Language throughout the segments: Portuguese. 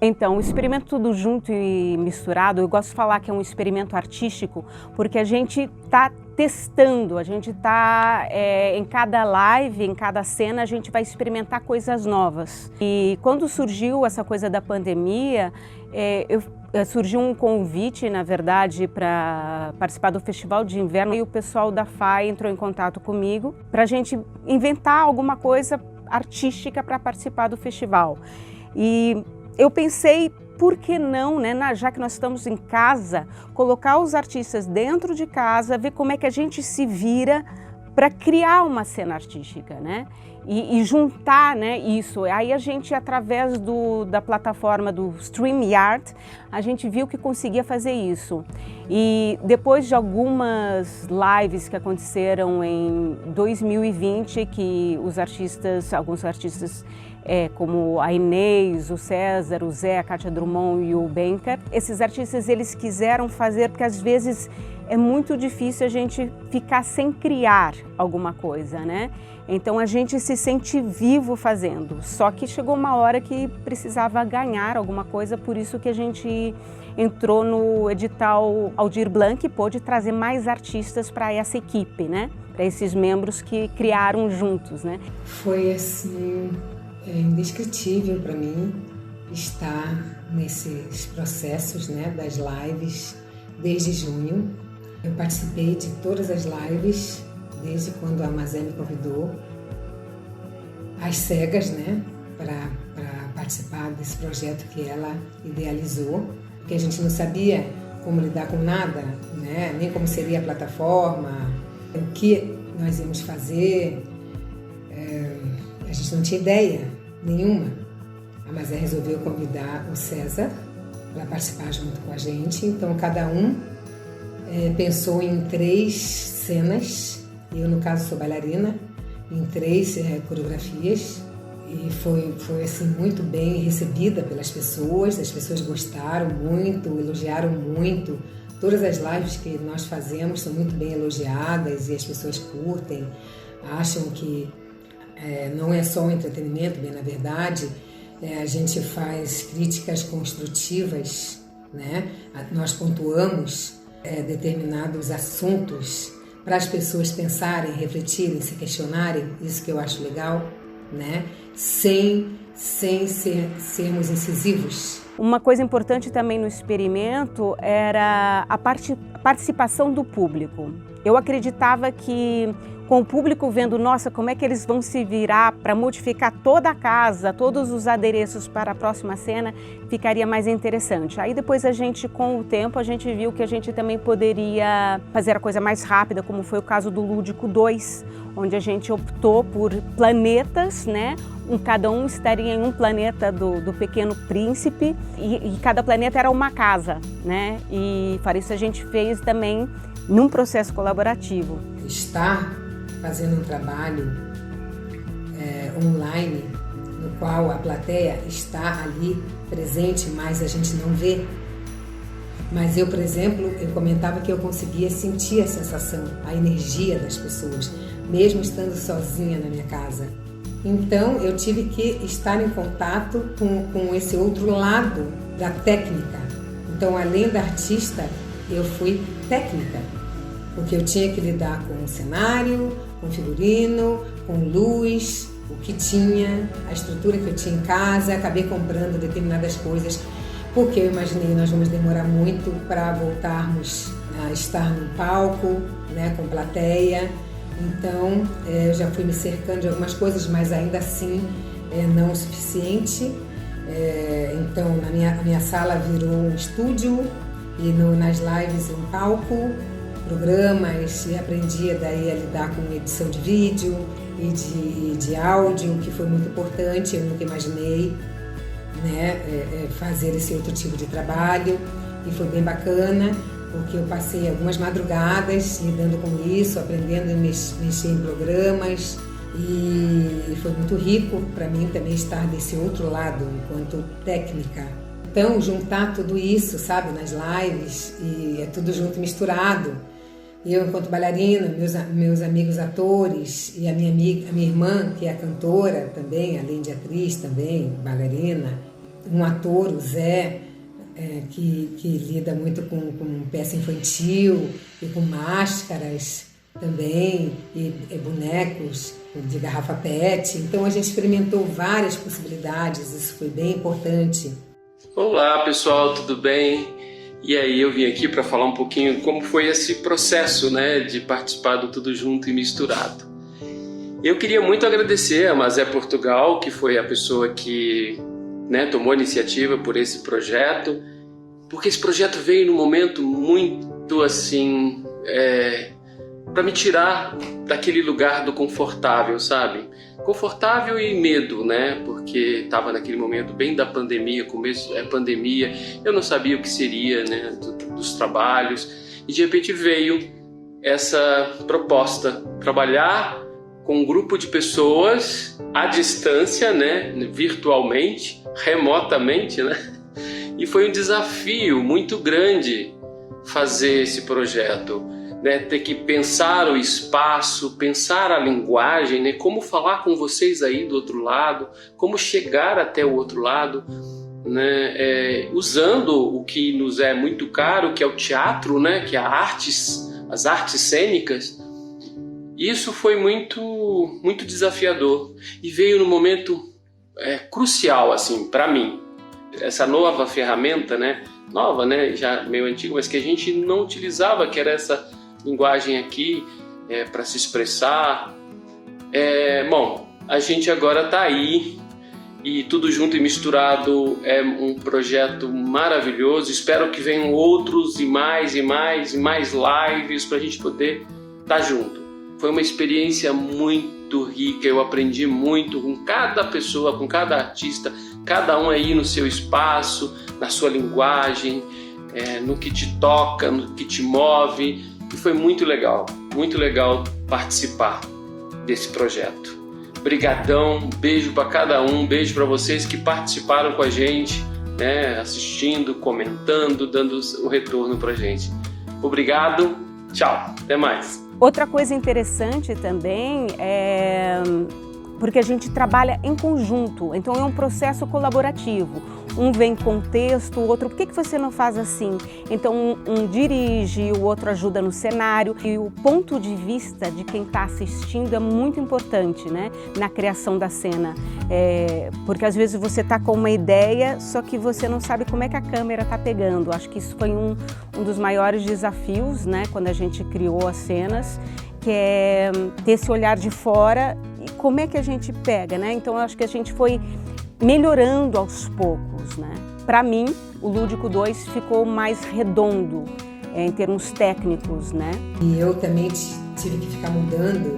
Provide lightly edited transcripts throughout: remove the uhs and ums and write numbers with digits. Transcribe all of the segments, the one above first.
Então, o experimento Tudo Junto e Misturado, eu gosto de falar que é um experimento artístico, porque a gente está testando, a gente está em cada live, em cada cena, a gente vai experimentar coisas novas. E quando surgiu essa coisa da pandemia, surgiu um convite, na verdade, para participar do Festival de Inverno, e o pessoal da FAI entrou em contato comigo para a gente inventar alguma coisa artística para participar do festival. E eu pensei, por que não, né, já que nós estamos em casa, colocar os artistas dentro de casa, ver como é que a gente se vira para criar uma cena artística, né? E juntar, né, isso. Aí a gente, através da plataforma do StreamYard, a gente viu que conseguia fazer isso. E depois de algumas lives que aconteceram em 2020, que alguns artistas como a Inês, o César, o Zé, a Kátia Drummond e o Benker, esses artistas eles quiseram fazer, porque às vezes é muito difícil a gente ficar sem criar alguma coisa, né? Então a gente se sente vivo fazendo, só que chegou uma hora que precisava ganhar alguma coisa, por isso que a gente entrou no edital Aldir Blanc e pôde trazer mais artistas para essa equipe, né? Para esses membros que criaram juntos, né? Foi assim, indescritível para mim estar nesses processos, né, das lives desde junho. Eu participei de todas as lives desde quando a Amazé me convidou, às cegas, né, para participar desse projeto que ela idealizou, porque a gente não sabia como lidar com nada, né, nem como seria a plataforma, o que nós íamos fazer, a gente não tinha ideia nenhuma. A Amazé resolveu convidar o César para participar junto com a gente, então cada um pensou em 3 cenas. Eu, no caso, sou bailarina, em 3 coreografias, e foi assim, muito bem recebida pelas pessoas. As pessoas gostaram muito, elogiaram muito. Todas as lives que nós fazemos são muito bem elogiadas e as pessoas curtem, acham que não é só um entretenimento, bem na verdade, a gente faz críticas construtivas, né? Nós pontuamos determinados assuntos para as pessoas pensarem, refletirem, se questionarem, isso que eu acho legal, né? Sem sermos incisivos. Uma coisa importante também no experimento era a participação do público. Eu acreditava que com o público vendo, nossa, como é que eles vão se virar para modificar toda a casa, todos os adereços para a próxima cena, ficaria mais interessante. Aí depois com o tempo, a gente viu que a gente também poderia fazer a coisa mais rápida, como foi o caso do Lúdico 2, onde a gente optou por planetas, né? Cada um estaria em um planeta do Pequeno Príncipe e cada planeta era uma casa, né? E para isso a gente fez também num processo colaborativo. Estar fazendo um trabalho online, no qual a plateia está ali presente, mas a gente não vê. Mas eu, por exemplo, eu comentava que eu conseguia sentir a sensação, a energia das pessoas, mesmo estando sozinha na minha casa. Então eu tive que estar em contato com esse outro lado da técnica. Então, além da artista, eu fui técnica, porque eu tinha que lidar com o cenário, com figurino, com luz, o que tinha, a estrutura que eu tinha em casa. Acabei comprando determinadas coisas, porque eu imaginei nós vamos demorar muito para voltarmos a estar no palco, né, com plateia. Então, eu já fui me cercando de algumas coisas, mas ainda assim não o suficiente. Então, a minha sala virou um estúdio e nas lives um palco, programas, e aprendi daí a lidar com edição de vídeo e de áudio, que foi muito importante. Eu nunca imaginei, né, fazer esse outro tipo de trabalho, e foi bem bacana, porque eu passei algumas madrugadas lidando com isso, aprendendo a mexer em programas, e foi muito rico para mim também estar desse outro lado, enquanto técnica. Então, juntar tudo isso, sabe, nas lives, e é tudo junto e misturado. Eu, enquanto bailarina, meus amigos atores, e a minha irmã, que é cantora também, além de atriz também, bailarina, um ator, o Zé, que lida muito com peça infantil e com máscaras também, e bonecos de garrafa PET. Então a gente experimentou várias possibilidades, isso foi bem importante. Olá pessoal, tudo bem? E aí eu vim aqui para falar um pouquinho como foi esse processo, né, de participar do Tudo Junto e Misturado. Eu queria muito agradecer a Mazé Portugal, que foi a pessoa que, né, tomou a iniciativa por esse projeto, porque esse projeto veio num momento muito assim, para me tirar daquele lugar do confortável, sabe? Confortável e medo, né? Porque estava naquele momento bem da pandemia, começo da pandemia, eu não sabia o que seria, né, dos trabalhos, e de repente veio essa proposta, trabalhar com um grupo de pessoas à distância, né, virtualmente, remotamente, né? E foi um desafio muito grande fazer esse projeto, né? Ter que pensar o espaço, pensar a linguagem, né? Como falar com vocês aí do outro lado, como chegar até o outro lado, né? Usando o que nos é muito caro, que é o teatro, né? Que é as artes cênicas. Isso foi muito, muito desafiador e veio num momento crucial assim para mim. Essa nova ferramenta, né? Nova, né? Já meio antiga, mas que a gente não utilizava, que era essa linguagem aqui para se expressar. Bom, a gente agora está aí e Tudo Junto e Misturado é um projeto maravilhoso. Espero que venham outros e mais lives para a gente poder estar junto. Foi uma experiência muito rica, eu aprendi muito com cada pessoa, com cada artista, cada um aí no seu espaço, na sua linguagem, no que te toca, no que te move. E foi muito legal participar desse projeto. Brigadão, beijo para cada um, beijo para vocês que participaram com a gente, né, assistindo, comentando, dando o retorno pra gente. Obrigado, tchau, até mais. Outra coisa interessante também é porque a gente trabalha em conjunto, então é um processo colaborativo. Um vem com texto, o outro, por que você não faz assim? Então um dirige, o outro ajuda no cenário. E o ponto de vista de quem está assistindo é muito importante, né, na criação da cena. Porque às vezes você está com uma ideia, só que você não sabe como é que a câmera está pegando. Acho que isso foi um dos maiores desafios, né, quando a gente criou as cenas, que é ter esse olhar de fora e como é que a gente pega, né? Então eu acho que a gente foi melhorando aos poucos, né? Para mim, o Lúdico 2 ficou mais redondo em termos técnicos, né? E eu também tive que ficar mudando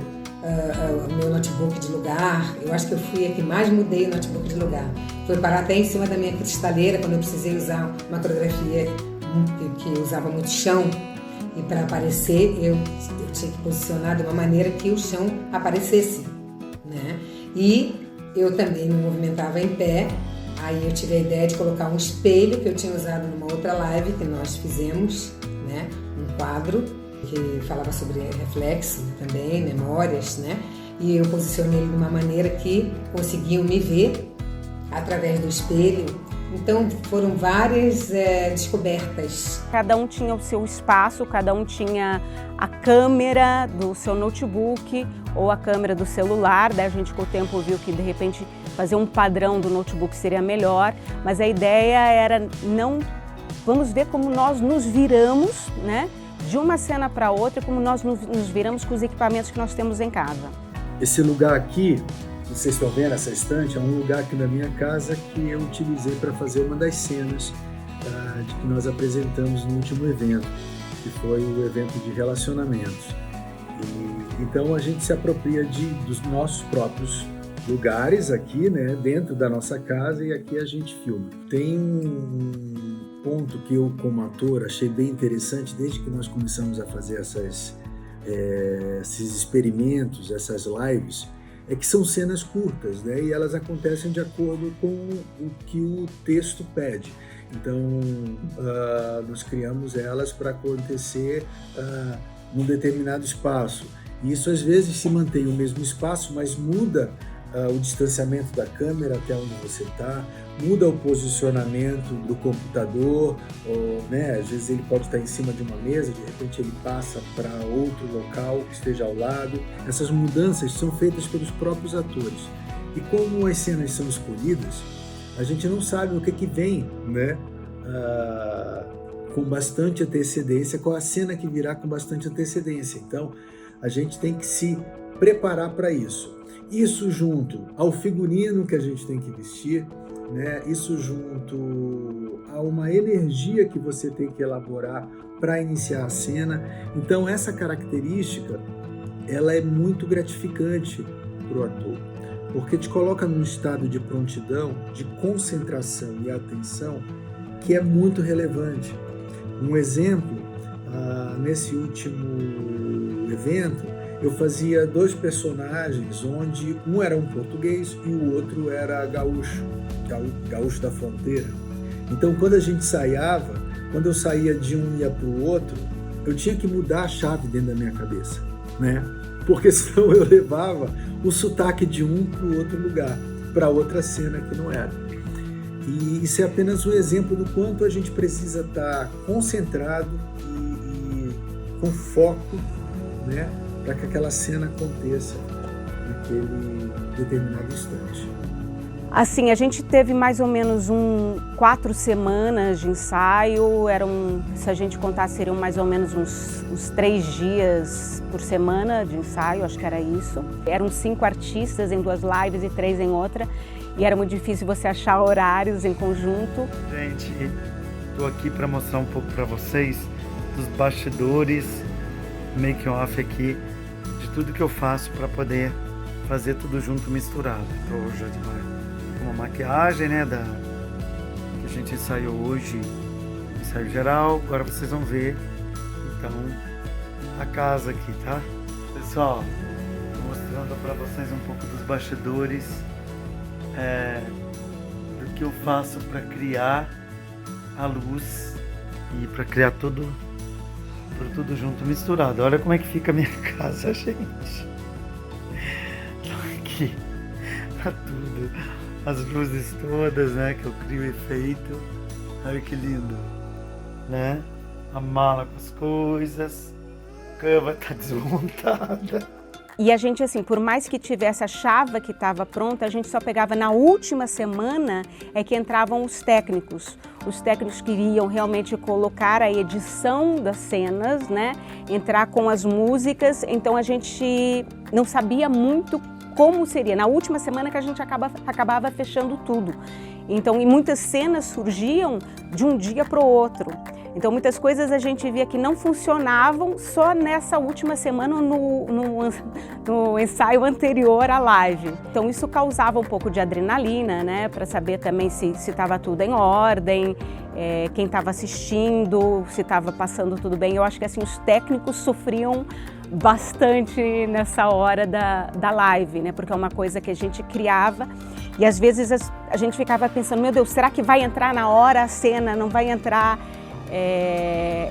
o meu notebook de lugar. Eu acho que eu fui a que mais mudei o notebook de lugar. Foi parar até em cima da minha cristaleira quando eu precisei usar uma coreografia que usava muito chão. E para aparecer, eu tinha que posicionar de uma maneira que o chão aparecesse, né? E eu também me movimentava em pé, aí eu tive a ideia de colocar um espelho que eu tinha usado numa outra live que nós fizemos, né? Um quadro que falava sobre reflexo também, memórias, né? E eu posicionei ele de uma maneira que conseguiam me ver através do espelho. Então foram várias descobertas. Cada um tinha o seu espaço, cada um tinha a câmera do seu notebook ou a câmera do celular. Daí a gente com o tempo viu que de repente fazer um padrão do notebook seria melhor, mas a ideia era vamos ver como nós nos viramos, né, de uma cena para outra, como nós nos viramos com os equipamentos que nós temos em casa. Esse lugar aqui, vocês estão vendo essa estante, é um lugar aqui na minha casa que eu utilizei para fazer uma das cenas de que nós apresentamos no último evento, que foi o evento de relacionamentos. Então a gente se apropria dos nossos próprios lugares aqui, né, dentro da nossa casa, e aqui a gente filma. Tem um ponto que eu, como ator, achei bem interessante desde que nós começamos a fazer esses experimentos, essas lives, é que são cenas curtas, né? E elas acontecem de acordo com o que o texto pede. Então, nós criamos elas para acontecer num determinado espaço. E isso às vezes se mantém o mesmo espaço, mas muda o distanciamento da câmera até onde você está, muda o posicionamento do computador, ou, né, às vezes ele pode estar em cima de uma mesa, de repente ele passa para outro local que esteja ao lado. Essas mudanças são feitas pelos próprios atores. E como as cenas são escolhidas, a gente não sabe o que vem, né, com bastante antecedência, qual a cena que virá com bastante antecedência. Então, a gente tem que se preparar para isso. Isso junto ao figurino que a gente tem que vestir, né? Isso junto a uma energia que você tem que elaborar para iniciar a cena. Então, essa característica, ela é muito gratificante para o ator, porque te coloca num estado de prontidão, de concentração e atenção que é muito relevante. Um exemplo, nesse último evento, eu fazia 2 personagens, onde um era um português e o outro era gaúcho da fronteira. Então, quando a gente ensaiava, quando eu saía de um e ia para o outro, eu tinha que mudar a chave dentro da minha cabeça, né? Porque senão eu levava o sotaque de um para o outro lugar, para outra cena que não era. E isso é apenas um exemplo do quanto a gente precisa estar concentrado e com foco, né, para que aquela cena aconteça naquele determinado instante. Assim, a gente teve mais ou menos 4 semanas de ensaio, se a gente contar, seriam mais ou menos uns 3 dias por semana de ensaio, acho que era isso. Eram 5 artistas em 2 lives e 3 em outra, e era muito difícil você achar horários em conjunto. Gente, estou aqui para mostrar um pouco para vocês dos bastidores, making off aqui, de tudo que eu faço para poder fazer tudo junto, misturado. Estou hoje com uma maquiagem, né, que a gente ensaiou hoje, ensaio geral. Agora vocês vão ver, então, a casa aqui, tá? Pessoal, mostrando para vocês um pouco dos bastidores, do que eu faço para criar a luz e para criar tudo junto, misturado. Olha como é que fica a minha casa, gente. Aqui, tá tudo. As luzes todas, né, que eu crio efeito. Olha que lindo, né? A mala com as coisas, a cama tá desmontada. E a gente, assim, por mais que tivesse a chave que estava pronta, a gente só pegava na última semana que entravam os técnicos. Os técnicos queriam realmente colocar a edição das cenas, né? Entrar com as músicas, então a gente não sabia muito como seria. Na última semana que a gente acabava fechando tudo. Então, e muitas cenas surgiam de um dia para o outro. Então, muitas coisas a gente via que não funcionavam só nessa última semana no ensaio anterior à live. Então, isso causava um pouco de adrenalina, né? Para saber também se estava tudo em ordem, quem estava assistindo, se estava passando tudo bem. Eu acho que assim, os técnicos sofriam bastante nessa hora da live, né? Porque é uma coisa que a gente criava e às vezes a gente ficava pensando, meu Deus, será que vai entrar na hora a cena? Não vai entrar?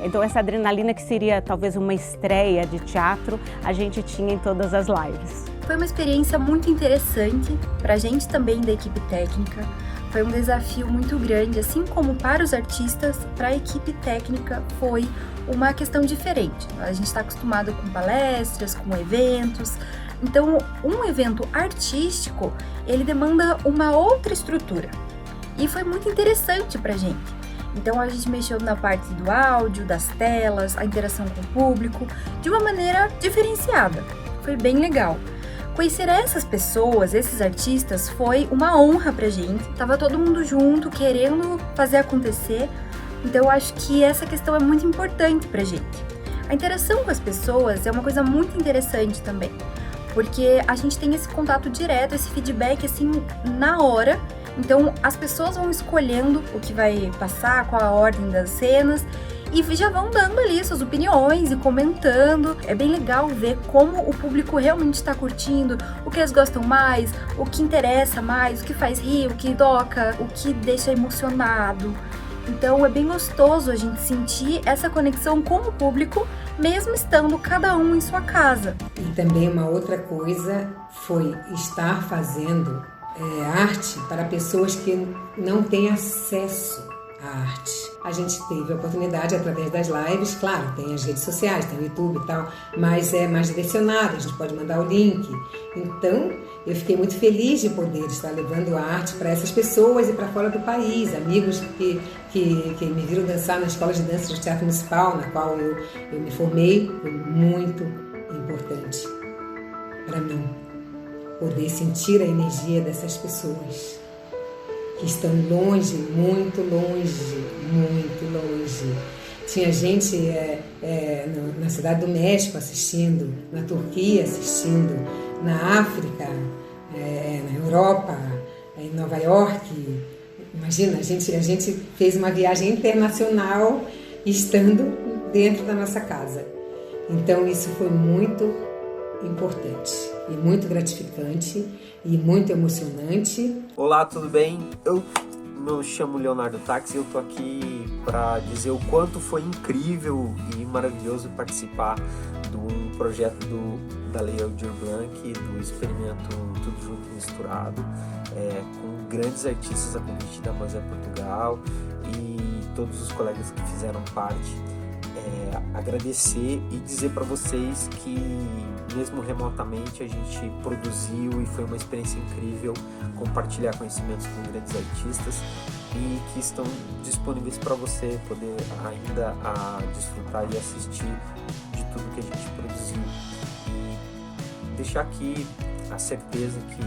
Então essa adrenalina que seria talvez uma estreia de teatro, a gente tinha em todas as lives. Foi uma experiência muito interessante para a gente também da equipe técnica. Foi um desafio muito grande, assim como para os artistas, para a equipe técnica foi uma questão diferente. A gente está acostumado com palestras, com eventos, então um evento artístico, ele demanda uma outra estrutura e foi muito interessante para a gente. Então a gente mexeu na parte do áudio, das telas, a interação com o público, de uma maneira diferenciada. Foi bem legal. Conhecer essas pessoas, esses artistas, foi uma honra pra gente. Tava todo mundo junto, querendo fazer acontecer. Então eu acho que essa questão é muito importante pra gente. A interação com as pessoas é uma coisa muito interessante também, porque a gente tem esse contato direto, esse feedback assim na hora. Então as pessoas vão escolhendo o que vai passar, qual a ordem das cenas e já vão dando ali suas opiniões e comentando. É bem legal ver como o público realmente está curtindo, o que eles gostam mais, o que interessa mais, o que faz rir, o que toca, o que deixa emocionado. Então é bem gostoso a gente sentir essa conexão com o público, mesmo estando cada um em sua casa. E também uma outra coisa foi estar fazendo arte para pessoas que não têm acesso à arte. A gente teve a oportunidade através das lives, claro, tem as redes sociais, tem o YouTube e tal, mas é mais direcionado, a gente pode mandar o link. Então, eu fiquei muito feliz de poder estar levando a arte para essas pessoas e para fora do país, amigos que me viram dançar na escola de dança do Teatro Municipal, na qual eu me formei. Foi muito importante para mim poder sentir a energia dessas pessoas que estão longe, muito longe, muito longe. Tinha gente na Cidade do México assistindo, na Turquia assistindo, na África, na Europa, em Nova York. Imagina, a gente fez uma viagem internacional estando dentro da nossa casa. Então isso foi muito importante e muito gratificante e muito emocionante. Olá, tudo bem? Eu me chamo Leonardo Tax e eu tô aqui para dizer o quanto foi incrível e maravilhoso participar de um projeto da Lei Aldir Blanc, do experimento Tudo Junto Misturado, com grandes artistas a convite da Mazé Portugal e todos os colegas que fizeram parte. Agradecer e dizer para vocês que mesmo remotamente a gente produziu e foi uma experiência incrível compartilhar conhecimentos com grandes artistas e que estão disponíveis para você poder ainda desfrutar e assistir de tudo que a gente produziu e deixar aqui a certeza que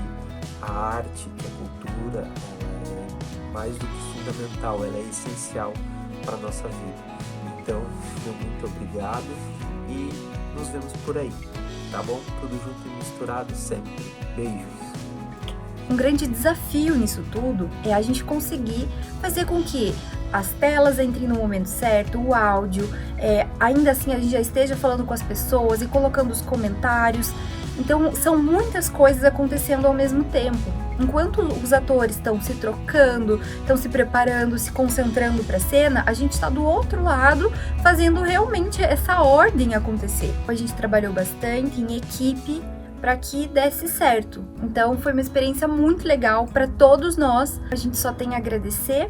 a arte, que a cultura é mais do que fundamental, ela é essencial para a nossa vida. Então, meu muito obrigado e nos vemos por aí, tá bom? Tudo junto e misturado sempre. Beijos. Um grande desafio nisso tudo é a gente conseguir fazer com que as telas entrem no momento certo, o áudio, ainda assim a gente já esteja falando com as pessoas e colocando os comentários. Então, são muitas coisas acontecendo ao mesmo tempo. Enquanto os atores estão se trocando, estão se preparando, se concentrando para a cena, a gente está do outro lado fazendo realmente essa ordem acontecer. A gente trabalhou bastante em equipe para que desse certo. Então foi uma experiência muito legal para todos nós. A gente só tem a agradecer.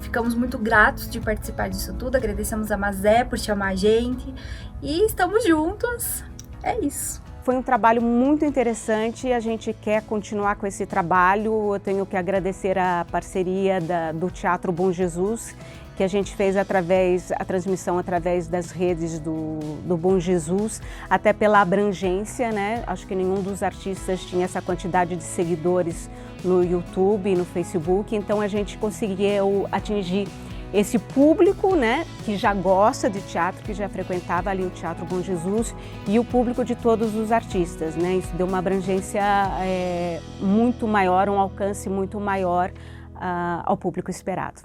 Ficamos muito gratos de participar disso tudo. Agradecemos a Mazé por chamar a gente e estamos juntos. É isso. Foi um trabalho muito interessante e a gente quer continuar com esse trabalho. Eu tenho que agradecer a parceria do Teatro Bom Jesus, que a gente fez a transmissão através das redes do Bom Jesus, até pela abrangência, né? Acho que nenhum dos artistas tinha essa quantidade de seguidores no YouTube e no Facebook, então a gente conseguiu atingir esse público, né, que já gosta de teatro, que já frequentava ali o Teatro Bom Jesus, e o público de todos os artistas, né? Isso deu uma abrangência muito maior, um alcance muito maior ao público esperado.